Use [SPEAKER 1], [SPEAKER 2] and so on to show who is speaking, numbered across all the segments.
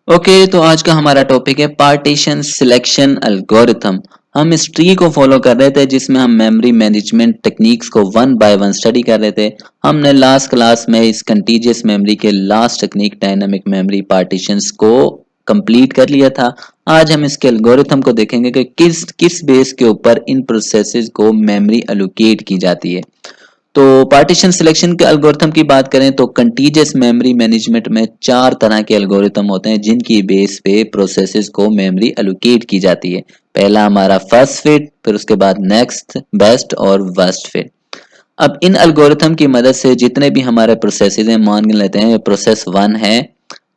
[SPEAKER 1] Okay तो आज का हमारा टॉपिक है पार्टीशन सिलेक्शन एल्गोरिथम। हम इस ट्री को फॉलो कर रहे थे जिसमें हम मेमोरी मैनेजमेंट टेक्निक्स को वन बाय वन स्टडी कर रहे थे। हमने लास्ट क्लास में इस कंटीजियस मेमोरी के last technique dynamic memory partitions को कंप्लीट कर लिया था। आज हम इसके एल्गोरिथम को देखेंगे कि किस किस बेस के ऊपर इन प्रोसेसेस को मेमोरी एलोकेट की जाती है। तो पार्टीशन सिलेक्शन के एल्गोरिथम की बात करें तो कंटीजियस मेमोरी मैनेजमेंट में चार तरह के एल्गोरिथम होते हैं जिनकी बेस पे प्रोसेसेस को मेमोरी एलोकेट की जाती है। पहला हमारा फर्स्ट फिट, फिर उसके बाद नेक्स्ट बेस्ट और वर्स्ट फिट। अब इन एल्गोरिथम की मदद से जितने भी हमारे प्रोसेसेस हैं, मान लेते हैं प्रोसेस 1 है,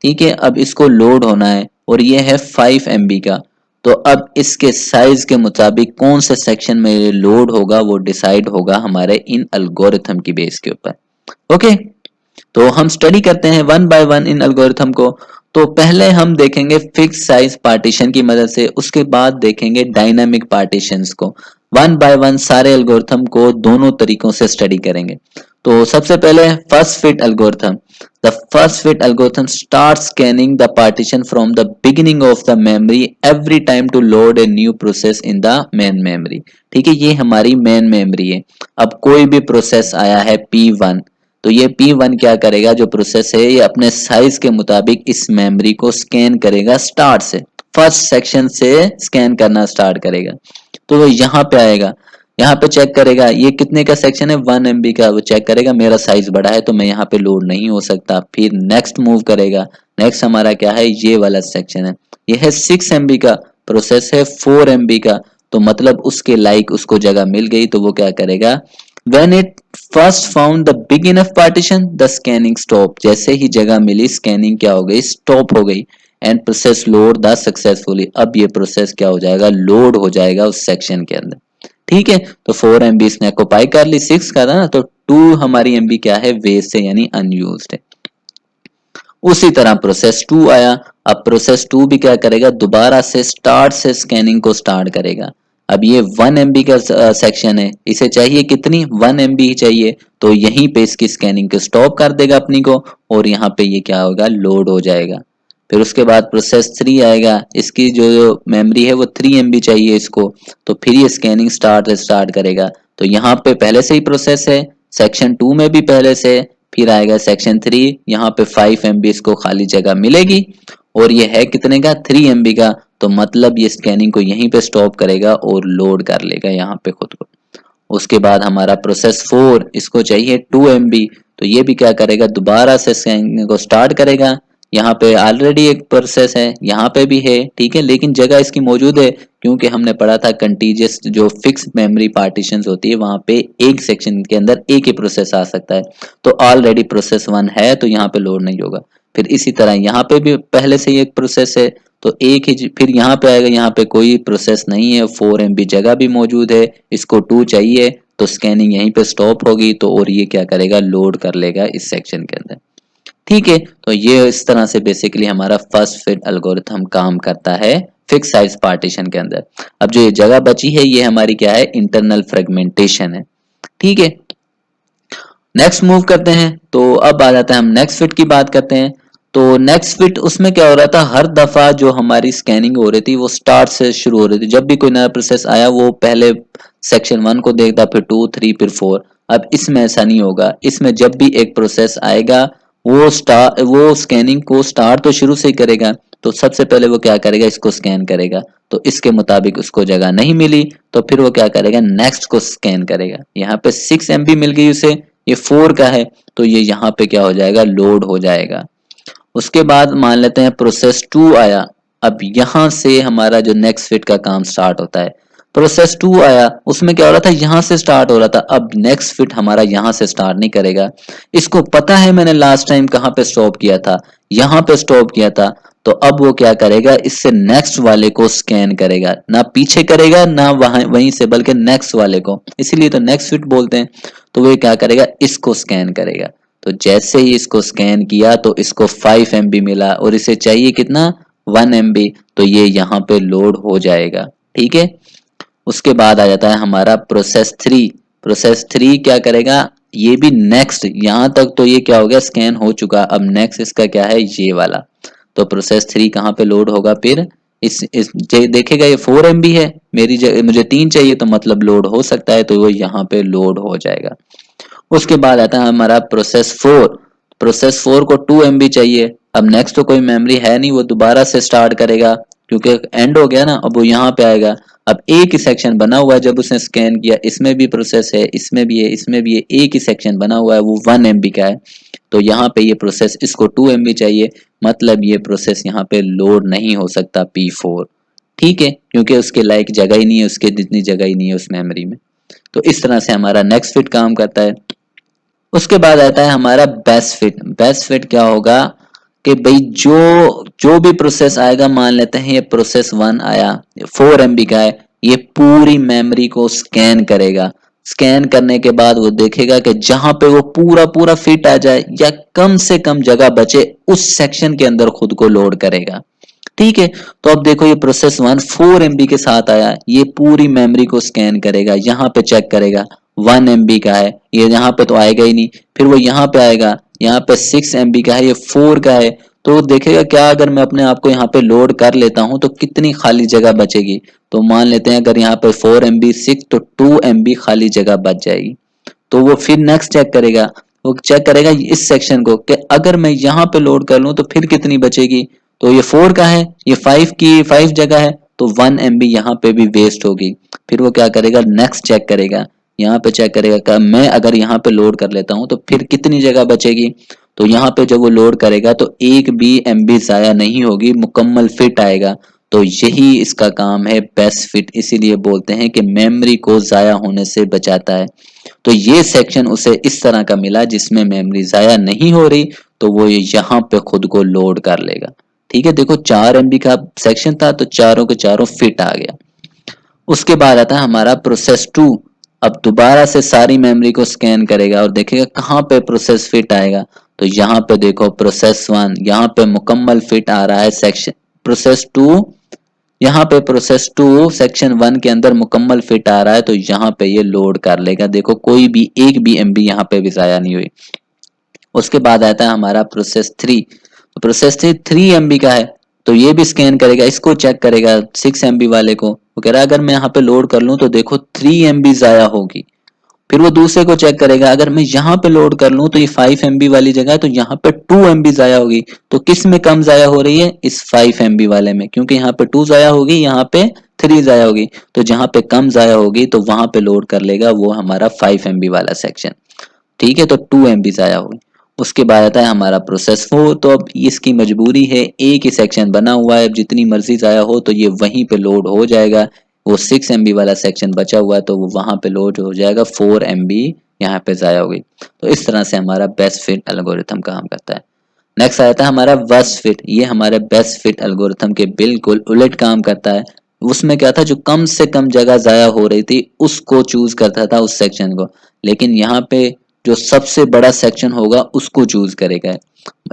[SPEAKER 1] ठीक है। अब इसको लोड होना है और ये है 5 MB का। तो अब इसके साइज के मुताबिक कौन से सेक्शन में लोड होगा वो डिसाइड होगा हमारे इन एल्गोरिथम की बेस के ऊपर। ओके, तो हम स्टडी करते हैं one by one in algorithm को। तो पहले हम देखेंगे फिक्स साइज पार्टीशन की मदद से, उसके बाद देखेंगे डायनामिक पार्टीशंस को। वन बाय वन सारे एल्गोरिथम को दोनों तरीकों से स्टडी करेंगे। तो सबसे पहले first fit algorithm. The first fit algorithm start scanning the partition from the beginning of the memory every time to load a new process in the main memory. ठीक है, ये हमारी मेन मेमोरी है। अब कोई भी प्रोसेस आया है P1, तो ये P1 क्या करेगा, जो प्रोसेस है ये अपने साइज के मुताबिक इस मेमोरी को स्कैन करेगा। स्टार्ट से फर्स्ट सेक्शन से स्कैन करना स्टार्ट करेगा। तो वो यहाँ पे आएगा, यहाँ पे चेक करेगा ये कितने का सेक्शन है, 1 MB का। वो चेक करेगा मेरा साइज बड़ा है तो मैं यहाँ पे लोड नहीं हो सकता। फिर नेक्स्ट मूव करेगा। नेक्स्ट हमारा क्या है, ये वाला सेक्शन है, ये है 6 MB का। प्रोसेस है 4 MB का, तो मतलब उसके लाइक उसको जगह मिल गई तो वो क्या करेगा, When it first found the big enough partition, the scanning stopped. जैसे ही जगह मिली स्कैनिंग क्या हो गई, स्टॉप हो गई। And process load the successfully. अब ये प्रोसेस क्या हो जाएगा, लोड हो जाएगा उस सेक्शन के अंदर। ठीक है, तो 4 MB इसने ऑक्युपाई कर ली, 6 का था ना, तो 2 हमारी MB क्या है, वेस्ट है यानी अनयूज्ड है। उसी तरह प्रोसेस 2 आया। अब प्रोसेस 2 भी क्या करेगा, दोबारा से स्टार्ट से स्कैनिंग को स्टार्ट करेगा। अब ये 1 MB का सेक्शन है, इसे चाहिए कितनी, 1 MB ही चाहिए। तो यहीं पे इसकी स्कैनिंग को स्टॉप कर देगा अपनी को, और यहाँ पे ये क्या होगा, लोड हो जाएगा। फिर उसके बाद प्रोसेस 3 आएगा, इसकी जो मेमोरी है वो 3 MB चाहिए इसको। तो फिर ये स्कैनिंग स्टार्ट करेगा। तो यहाँ पे पहले से ही प्रोसेस है, सेक्शन 2 में भी पहले से। फिर आएगा सेक्शन 3, यहाँ पे 5 MB इसको खाली जगह मिलेगी, और ये है कितने का, 3 MB का। तो मतलब ये स्कैनिंग को यहीं पे स्टॉप करेगा और लोड कर लेगा यहाँ पे खुद को। उसके बाद हमारा प्रोसेस 4, इसको चाहिए 2 MB। तो ये भी क्या करेगा, दोबारा से स्कैनिंग को स्टार्ट करेगा। यहाँ पे ऑलरेडी एक प्रोसेस है, यहाँ पे भी है, ठीक है, लेकिन जगह इसकी मौजूद है क्योंकि हमने पढ़ा था कंटीजियस जो फिक्स मेमोरी पार्टीशंस होती है वहां पे एक सेक्शन के अंदर एक ही प्रोसेस आ सकता है। तो ऑलरेडी प्रोसेस 1 है तो यहाँ पे लोड नहीं होगा। फिर इसी तरह यहाँ पे भी पहले से ही एक प्रोसेस है, तो एक ही फिर यहाँ पे आएगा, यहाँ पे कोई प्रोसेस नहीं है, 4 MB जगह भी मौजूद है, इसको 2 चाहिए, तो स्कैनिंग यहीं पे स्टॉप होगी। तो और ये क्या करेगा, लोड कर लेगा इस सेक्शन के अंदर। ठीक है, तो ये इस तरह से बेसिकली हमारा फर्स्ट फिट एल्गोरिथम काम करता है फिक्स साइज पार्टीशन के अंदर। अब जो ये जगह बची है ये हमारी क्या है, इंटरनल फ्रेगमेंटेशन है। ठीक है, नेक्स्ट मूव करते हैं। तो अब आ जाता है, हम नेक्स्ट फिट की बात करते हैं। तो नेक्स्ट फिट उसमें क्या हो रहा था, हर दफा जो हमारी स्कैनिंग हो रही थी वो स्टार्ट से शुरू हो रही थी। जब भी कोई नया प्रोसेस आया वो पहले सेक्शन 1 को देखता, फिर 2, 3, फिर 4। अब इसमें ऐसा नहीं होगा, इसमें जब भी एक प्रोसेस आएगा वो स्कैनिंग को स्टार्ट तो शुरू से ही करेगा। तो सबसे पहले वो क्या करेगा, इसको स्कैन करेगा। तो इसके मुताबिक उसको जगह नहीं मिली तो फिर वो क्या करेगा, नेक्स्ट को स्कैन करेगा। यहाँ पे 6 MB मिल गई उसे, ये 4 का है, तो ये यहाँ पे क्या हो जाएगा, लोड हो जाएगा। उसके बाद मान लेते हैं प्रोसेस 2 आया। अब यहाँ से हमारा जो नेक्स्ट फिट का काम स्टार्ट होता है। प्रोसेस 2 आया, उसमें क्या हो रहा था, यहाँ से स्टार्ट हो रहा था। अब नेक्स्ट फिट हमारा यहाँ से स्टार्ट नहीं करेगा, इसको पता है मैंने लास्ट टाइम कहाँ पे स्टॉप किया था, यहाँ पे स्टॉप किया था। तो अब वो क्या करेगा, इससे नेक्स्ट वाले को स्कैन करेगा, ना पीछे करेगा ना वहीं से, बल्कि नेक्स्ट वाले को, इसीलिए तो नेक्स्ट फिट बोलते हैं। तो वो क्या करेगा, इसको स्कैन करेगा। तो जैसे ही इसको स्कैन किया तो इसको 5 MB मिला, और इसे चाहिए कितना, 1 MB। तो ये यहाँ पे लोड हो जाएगा। ठीक है, उसके बाद आ जाता है हमारा प्रोसेस 3। प्रोसेस 3 क्या करेगा, ये भी नेक्स्ट, यहाँ तक तो ये क्या हो गया, स्कैन हो चुका। अब नेक्स्ट इसका क्या है, ये वाला। तो प्रोसेस 3 कहाँ पे लोड होगा फिर इस देखेगा ये 4 MB है, मुझे 3 चाहिए तो मतलब लोड हो सकता है, तो वो यहाँ पे लोड हो जाएगा। उसके बाद आता है हमारा प्रोसेस 4 को 2 MB चाहिए। अब नेक्स्ट तो कोई मेमोरी है नहीं, वो दोबारा से स्टार्ट करेगा क्योंकि एंड हो गया ना, अब वो यहाँ पे आएगा। अब एक ही सेक्शन बना हुआ है, जब उसने स्कैन किया इसमें भी प्रोसेस है, इसमें भी है, इसमें भी है, एक ही सेक्शन बना हुआ है, वो 1 MB का है। तो यहाँ पे ये प्रोसेस इसको 2 MB चाहिए, मतलब ये प्रोसेस यहाँ पे लोड नहीं हो सकता P4, ठीक है, क्योंकि उसके लायक जगह ही नहीं है, उसके जितनी जगह ही नहीं है उस मेमोरी में। तो इस तरह से हमारा नेक्स्ट फिट काम करता है। उसके बाद आता है हमारा बेस्ट फिट। बेस्ट फिट क्या होगा कि भाई जो जो भी प्रोसेस आएगा, मान लेते हैं ये प्रोसेस 1 आया, 4 MB का है, ये पूरी मेमोरी को स्कैन करेगा। स्कैन करने के बाद वो देखेगा कि जहां पे वो पूरा पूरा फिट आ जाए या कम से कम जगह बचे, उस सेक्शन के अंदर खुद को लोड करेगा, ठीक है। तो अब देखो ये प्रोसेस 1 4 MB के साथ आया, ये पूरी मेमोरी को स्कैन करेगा, यहाँ पे चेक करेगा 1 MB का है, ये यहाँ पे तो आएगा ही नहीं, फिर वो यहाँ पे आएगा, यहाँ पे 6 MB का है, ये 4 का है, तो देखेगा क्या अगर मैं अपने आप को यहाँ पे लोड कर लेता हूँ तो कितनी खाली जगह बचेगी। तो मान लेते हैं अगर यहाँ पे 4 MB 6 तो 2 MB खाली जगह बच जाएगी। तो वो फिर नेक्स्ट चेक करेगा, वो चेक करेगा इस सेक्शन को कि अगर मैं यहाँ पे लोड कर लूं तो फिर कितनी बचेगी। तो ये 4 का है, ये 5 की 5 जगह है, तो 1 MB यहाँ पे भी वेस्ट होगी। फिर वो क्या करेगा, नेक्स्ट चेक करेगा, यहाँ पे चेक करेगा कि मैं अगर यहाँ पे लोड कर लेता हूँ तो फिर कितनी जगह बचेगी। तो यहाँ पे जब वो लोड करेगा तो एक भी MB जाया नहीं होगी, मुकम्मल फिट आएगा। तो यही इसका काम है बेस्ट फिट, इसीलिए बोलते हैं कि मेमोरी को जाया होने से बचाता है। तो ये सेक्शन उसे इस तरह का मिला जिसमें मेमोरी जाया नहीं हो रही, तो वो यहाँ पे खुद को लोड कर लेगा, ठीक है। देखो 4 MB का सेक्शन था तो चारों के चारों फिट आ गया। उसके बाद आता है हमारा प्रोसेस 2। अब दोबारा से सारी मेमोरी को स्कैन करेगा और देखेगा कहाँ पे प्रोसेस फिट आएगा। तो यहाँ पे देखो प्रोसेस 1 यहाँ पे मुकम्मल फिट आ रहा है सेक्शन, प्रोसेस 2 यहाँ पे प्रोसेस 2 सेक्शन 1 के अंदर मुकम्मल फिट आ रहा है, तो यहाँ पे ये लोड कर लेगा। देखो कोई भी एक भी MB यहाँ पे भी जाया नहीं हुई। उसके बाद आता है हमारा प्रोसेस 3। तो प्रोसेस 3 MB का है, तो ये भी स्कैन करेगा, इसको चेक करेगा 6 MB वाले को, वो कह रहा है अगर मैं यहाँ पे लोड कर लूं तो देखो 3 MB जाया होगी। फिर वो दूसरे को चेक करेगा, अगर मैं यहाँ पे लोड कर लूं तो ये 5 MB वाली जगह है, तो यहाँ पे 2 MB जाया होगी। तो किस में कम जाया हो रही है, इस 5 MB वाले में, क्योंकि यहाँ पे 2 जाया होगी, यहाँ पे 3 जाया होगी, तो जहां पे कम जाया होगी तो वहां पे लोड कर लेगा वो हमारा 5 MB वाला सेक्शन, ठीक है। तो 2 MB जाया होगी। उसके बाद आता है हमारा प्रोसेस 4। तो अब इसकी मजबूरी है, एक ही सेक्शन बना हुआ है, जितनी मर्जी जाया हो तो ये वहीं पे लोड हो जाएगा। वो 6 MB वाला सेक्शन बचा हुआ है तो वो वहां पे लोड हो जाएगा, 4 MB यहाँ पे जाया होगी। तो इस तरह से हमारा बेस्ट फिट एल्गोरिथम काम करता है। नेक्स्ट आता है हमारा वर्स्ट फिट। ये हमारे बेस्ट फिट एल्गोरिथम के बिल्कुल उलट काम करता है। उसमें क्या था, जो कम से कम जगह जाया हो रही थी उसको चूज करता था, उस सेक्शन को, लेकिन यहाँ पे जो सबसे बड़ा सेक्शन होगा उसको चूज करेगा।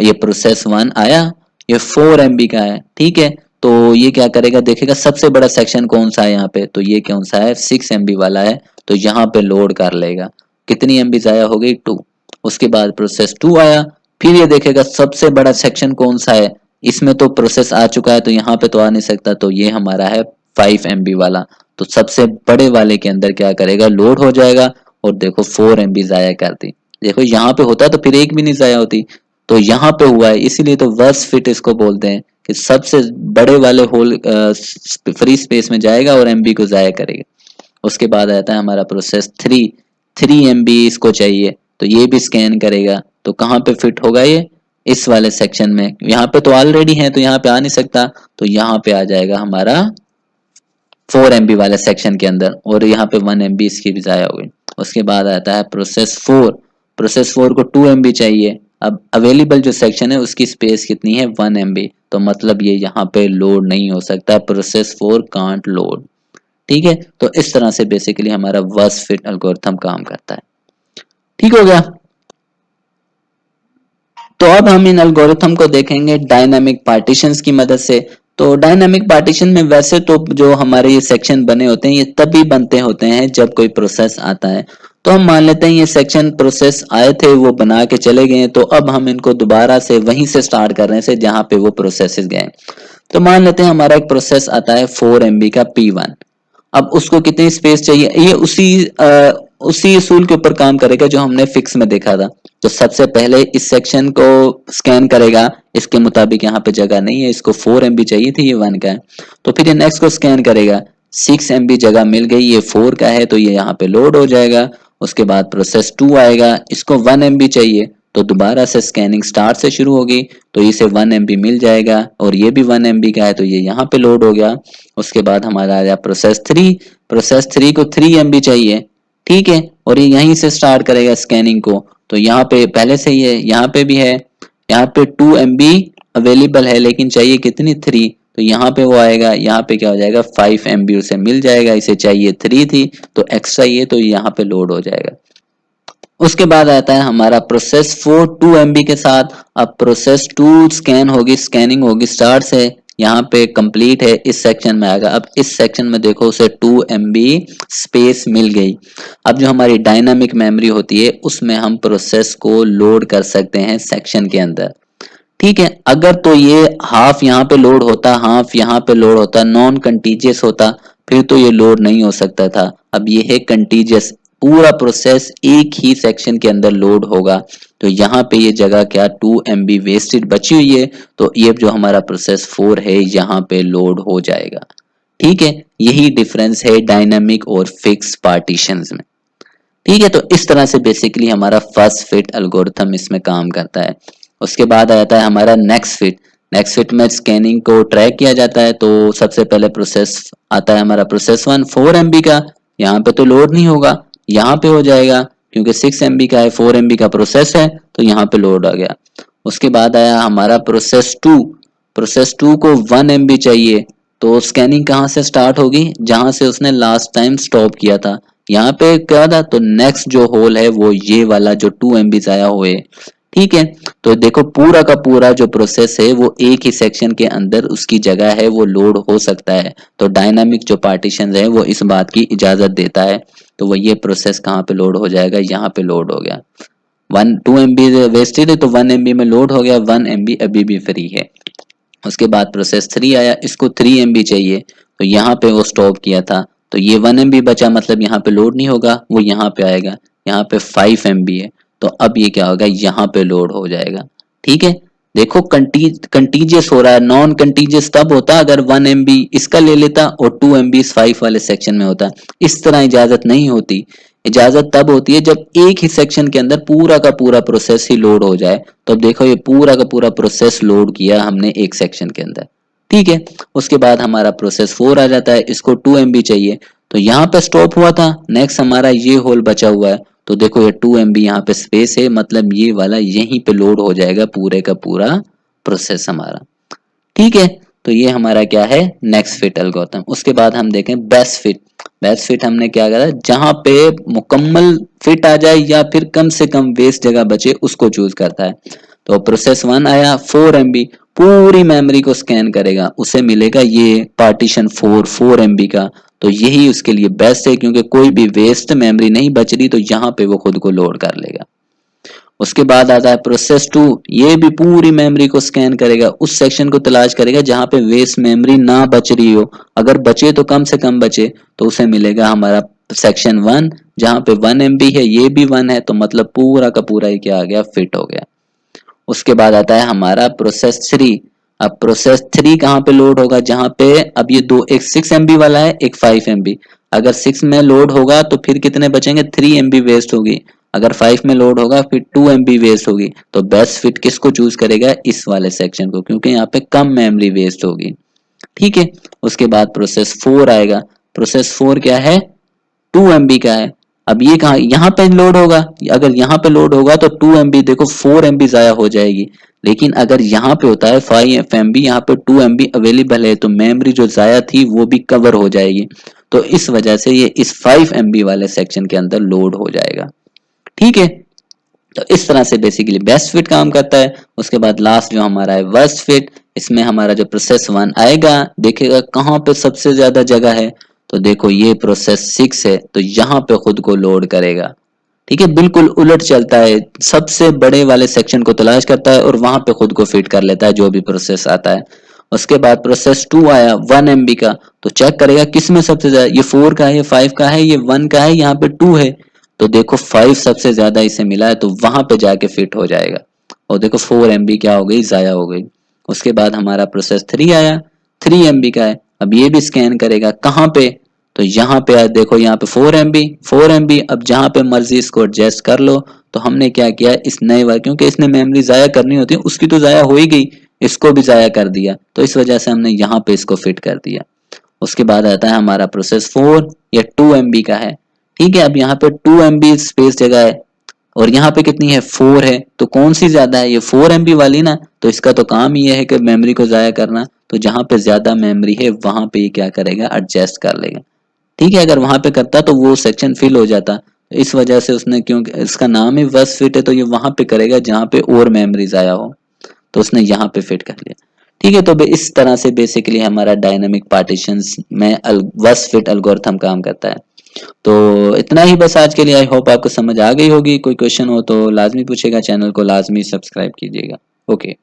[SPEAKER 1] ये प्रोसेस 1 आया, ये 4 MB का है, ठीक है। तो ये क्या करेगा, देखेगा सबसे बड़ा सेक्शन कौन सा है यहाँ पे, तो ये कौन सा है, 6 MB वाला है, तो यहाँ पे लोड कर लेगा। कितनी MB जाया हो गई, 2। उसके बाद प्रोसेस 2 आया, फिर ये देखेगा सबसे बड़ा सेक्शन कौन सा है, इसमें तो प्रोसेस आ चुका है तो यहाँ पे तो आ नहीं सकता, तो ये हमारा है 5 MB वाला। तो सबसे बड़े वाले के अंदर क्या करेगा, लोड हो जाएगा, और देखो 4 MB जाया कर दी। देखो यहाँ पे होता तो फिर एक भी नहीं जाया होती, तो यहाँ पे हुआ है, इसीलिए तो वर्स्ट फिट इसको बोलते हैं कि सबसे बड़े वाले होल फ्री स्पेस में जाएगा और MB को जाया करेगा। उसके बाद आता है हमारा प्रोसेस 3 MB इसको चाहिए, तो ये भी स्कैन करेगा, तो कहाँ पे फिट होगा ये, इस वाले सेक्शन में। यहाँ पे तो ऑलरेडी है तो यहाँ पे आ नहीं सकता, तो यहाँ पे आ जाएगा हमारा 4 MB वाले सेक्शन के अंदर, और यहाँ पे 1 MB इसकी भी जाया होगी। उसके बाद आता है प्रोसेस 4 को 2 MB चाहिए। अब अवेलेबल जो सेक्शन है उसकी स्पेस कितनी है, 1 MB, तो मतलब ये यहाँ पे लोड नहीं हो सकता, प्रोसेस 4 कांट लोड, ठीक है। तो इस तरह से बेसिकली हमारा वर्स्ट फिट एल्गोरिथम काम करता है, ठीक हो गया। तो अब हम इन एल्गोरिथम को देखेंगे डायनामिक पार्टीशंस की मदद से। तो डायनामिक पार्टीशन में वैसे तो जो हमारे ये सेक्शन बने होते हैं ये तभी बनते होते हैं जब कोई प्रोसेस आता है। तो हम मान लेते हैं ये सेक्शन प्रोसेस आए थे, वो बना के चले गए, तो अब हम इनको दोबारा से वहीं से स्टार्ट कर रहे हैं जहां पे वो प्रोसेसेस गए। तो मान लेते हैं हमारा एक प्रोसेस आता है 4 MB का P1। अब उसको कितनी स्पेस चाहिए, ये उसी असूल के ऊपर काम करेगा जो हमने फिक्स में देखा था। तो सबसे पहले इस सेक्शन को स्कैन करेगा, इसके मुताबिक यहाँ पे जगह नहीं है, इसको 4 MB चाहिए थी, ये 1 का है। तो फिर ये नेक्स्ट को स्कैन करेगा, 6 MB जगह मिल गई, ये 4 का है तो ये यहाँ पे लोड हो जाएगा। उसके बाद प्रोसेस 2 आएगा, इसको 1 MB चाहिए, तो दोबारा से स्कैनिंग स्टार्ट से शुरू होगी, तो इसे 1 MB मिल जाएगा, और ये भी 1 MB का है तो ये यहाँ पे लोड हो गया। उसके बाद हमारा आया प्रोसेस 3, प्रोसेस 3 को 3 MB चाहिए, ठीक है, और ये यहीं से स्टार्ट करेगा स्कैनिंग को। तो यहाँ पे पहले से ही है, यहाँ पे भी है, यहाँ पे 2 MB अवेलेबल है, लेकिन चाहिए कितनी 3, तो यहाँ पे वो आएगा, यहाँ पे क्या हो जाएगा 5 MB उसे मिल जाएगा, इसे चाहिए 3 थी तो एक्स्ट्रा ये, तो यहाँ पे लोड हो जाएगा। उसके बाद आता है हमारा प्रोसेस 4 2 MB के साथ। अब प्रोसेस 2 स्कैन होगी, स्कैनिंग होगी स्टार्ट से, यहाँ पे कंप्लीट है, इस सेक्शन में आएगा। अब इस सेक्शन में देखो उसे 2 MB स्पेस मिल गई। अब जो हमारी डायनामिक मेमोरी होती है उसमें हम प्रोसेस को लोड कर सकते हैं सेक्शन के अंदर, ठीक है। अगर तो ये हाफ यहाँ पे लोड होता, हाफ यहाँ पे लोड होता, नॉन कंटीजियस होता, फिर तो ये लोड नहीं हो सकता था। अब ये है कंटीजियस, पूरा प्रोसेस एक ही सेक्शन के अंदर लोड होगा, तो यहाँ पे ये जगह क्या 2 MB वेस्टेड बची हुई है, तो ये जो हमारा प्रोसेस 4 है यहाँ पे लोड हो जाएगा, ठीक है। यही डिफरेंस है डायनामिक और फिक्स पार्टीशंस में, ठीक है। तो इस तरह से बेसिकली हमारा फर्स्ट फिट एल्गोरिथम इसमें काम करता है। उसके बाद आ जाता है हमारा नेक्स्ट फिट। नेक्स्ट फिट में स्कैनिंग को ट्रैक किया जाता है, तो सबसे पहले प्रोसेस आता है हमारा प्रोसेस 1 4 MB का, यहाँ पे तो लोड नहीं होगा, यहाँ पे हो जाएगा क्योंकि 6 MB का है, 4 MB का प्रोसेस है तो यहाँ पे लोड आ गया। उसके बाद आया हमारा प्रोसेस 2, प्रोसेस 2 को 1 MB चाहिए, तो स्कैनिंग कहाँ से स्टार्ट होगी, जहां से उसने लास्ट टाइम स्टॉप किया था। यहाँ पे क्या था, तो नेक्स्ट जो होल है वो ये वाला जो 2 MB आया हुए, ठीक है। तो देखो पूरा का पूरा जो प्रोसेस है वो एक ही सेक्शन के अंदर उसकी जगह है वो लोड हो सकता है। तो डायनामिक जो पार्टीशन है वो इस बात की इजाजत देता है। तो वो ये प्रोसेस कहाँ पे लोड हो जाएगा, यहाँ पे लोड हो गया। 2 MB वेस्टेड है तो 1 MB में लोड हो गया, 1 MB अभी भी फ्री है। उसके बाद प्रोसेस 3 आया, इसको 3 MB चाहिए, तो यहाँ पे वो स्टॉप किया था, तो ये 1 MB बचा, मतलब यहाँ पे लोड नहीं होगा, वो यहाँ पे आएगा, यहाँ पे 5 MB है, तो अब ये क्या होगा, यहाँ पे लोड हो जाएगा, ठीक है। देखो कंटीजियस हो रहा है, नॉन कंटीजियस तब होता अगर 1 MB इसका ले लेता और 2 MB इस 5 वाले सेक्शन में होता। इस तरह इजाजत नहीं होती, इजाजत तब होती है जब एक ही सेक्शन के अंदर पूरा का पूरा प्रोसेस ही लोड हो जाए। तो अब देखो ये पूरा का पूरा प्रोसेस लोड किया हमने एक सेक्शन के अंदर, ठीक है। उसके बाद हमारा प्रोसेस 4 आ जाता है, इसको 2 MB चाहिए, तो यहाँ पे स्टॉप हुआ था, नेक्स्ट हमारा ये होल बचा हुआ है, तो देखो ये 2 MB यहाँ पे स्पेस है, मतलब ये वाला यहीं पे लोड हो जाएगा पूरे का पूरा प्रोसेस हमारा, ठीक है। तो ये हमारा क्या है नेक्स्ट फिट एल्गोरिथम। उसके बाद हम देखें बेस्ट फिट। बेस्ट फिट हमने क्या करा, जहां पे मुकम्मल फिट आ जाए या फिर कम से कम वेस्ट जगह बचे उसको चूज करता है। तो प्रोसेस 1 आया 4 MB, पूरी मेमोरी को स्कैन करेगा, उसे मिलेगा ये पार्टीशन 4 MB का, तो यही उसके लिए बेस्ट है क्योंकि कोई भी वेस्ट मेमोरी नहीं बच रही, तो यहाँ पे वो खुद को लोड कर लेगा। उसके बाद आता है प्रोसेस 2, ये भी पूरी मेमोरी को स्कैन करेगा, उस सेक्शन को तलाश करेगा जहां पे वेस्ट मेमोरी ना बच रही हो, अगर बचे तो कम से कम बचे, तो उसे मिलेगा हमारा सेक्शन 1 जहां पे 1 MB है, ये भी 1 है, तो मतलब पूरा का पूरा ही क्या आ गया फिट हो गया। उसके बाद आता है हमारा प्रोसेस 3। अब प्रोसेस 3 कहाँ पे लोड होगा, जहां पे अब ये दो, एक 6 MB वाला है, एक 5 MB। अगर 6 में लोड होगा तो फिर कितने बचेंगे, 3 MB वेस्ट होगी। अगर 5 में लोड होगा फिर 2 MB वेस्ट होगी। तो बेस्ट फिट किसको चूज करेगा, इस वाले सेक्शन को, क्योंकि यहाँ पे कम मेमोरी वेस्ट होगी, ठीक है। उसके बाद प्रोसेस 4 आएगा, प्रोसेस 4 क्या है 2 MB का है। अब ये कहा यहाँ पे लोड होगा, अगर यहाँ पे लोड होगा तो 2 MB, देखो 4 MB जाया हो जाएगी, लेकिन अगर यहाँ पे होता है 5 MB, यहाँ पे 2 MB अवेलेबल है, तो मेमोरी जो जाया थी वो भी कवर हो जाएगी, तो इस वजह से ये इस 5 MB वाले सेक्शन के अंदर लोड हो जाएगा, ठीक है। तो इस तरह से बेसिकली बेस्ट फिट काम करता है। उसके बाद लास्ट जो हमारा है वर्स्ट फिट, इसमें हमारा जो प्रोसेस 1 आएगा, देखेगा कहाँ पे सबसे ज्यादा जगह है, तो देखो ये प्रोसेस 6 है, तो यहाँ पे खुद को लोड करेगा, ठीक है, बिल्कुल उलट चलता है, सबसे बड़े वाले सेक्शन को तलाश करता है और वहां पे खुद को फिट कर लेता है जो भी प्रोसेस आता है। उसके बाद प्रोसेस 2 आया 1 MB का, तो चेक करेगा किसमें सबसे ज्यादा, ये 4 का है, ये 5 का है, ये 1 का है, यहाँ पे 2 है। तो देखो 5 सबसे ज्यादा इसे मिला है, तो वहां पे जाके फिट हो जाएगा। और देखो 4 MB क्या हो गई, जाया हो गई। उसके बाद हमारा प्रोसेस 3 आया, 3 MB का है। अब ये भी स्कैन करेगा कहाँ पे, तो यहाँ पे देखो, यहाँ पे 4 MB। अब जहाँ पे मर्जी इसको एडजस्ट कर लो। तो हमने क्या किया, इस नए वाले, क्योंकि इसने मेमोरी जाया करनी होती है, उसकी तो जाया हो ही गई, इसको भी जाया कर दिया, तो इस वजह से हमने यहाँ पे इसको फिट कर दिया। उसके बाद आता है हमारा प्रोसेस 4, या 2 MB का है। ठीक है, अब यहाँ पे 2 MB स्पेस जगह है, और यहाँ पे कितनी है, 4 है, तो कौन सी ज्यादा है, ये 4 MB वाली ना। तो इसका तो काम ही है कि मेमोरी को जाया करना, तो जहाँ पे ज्यादा मेमोरी है वहां पे ये क्या करेगा, एडजस्ट कर लेगा। ठीक है, अगर वहां पे करता तो वो सेक्शन फिल हो जाता। इस वजह से उसने, क्योंकि इसका नाम ही बस फिट है, तो ये वहां पे करेगा जहां पे और मेमोरीज आया हो, तो उसने यहाँ पे फिट कर लिया। ठीक है, तो इस तरह से बेसिकली हमारा डायनामिक पार्टीशंस में बस फिट एल्गोरिथम काम करता है। तो इतना ही बस आज के लिए, आई होप आपको समझ आ गई होगी। कोई क्वेश्चन हो तो लाजमी पूछेगा, चैनल को लाजमी सब्सक्राइब कीजिएगा। ओके।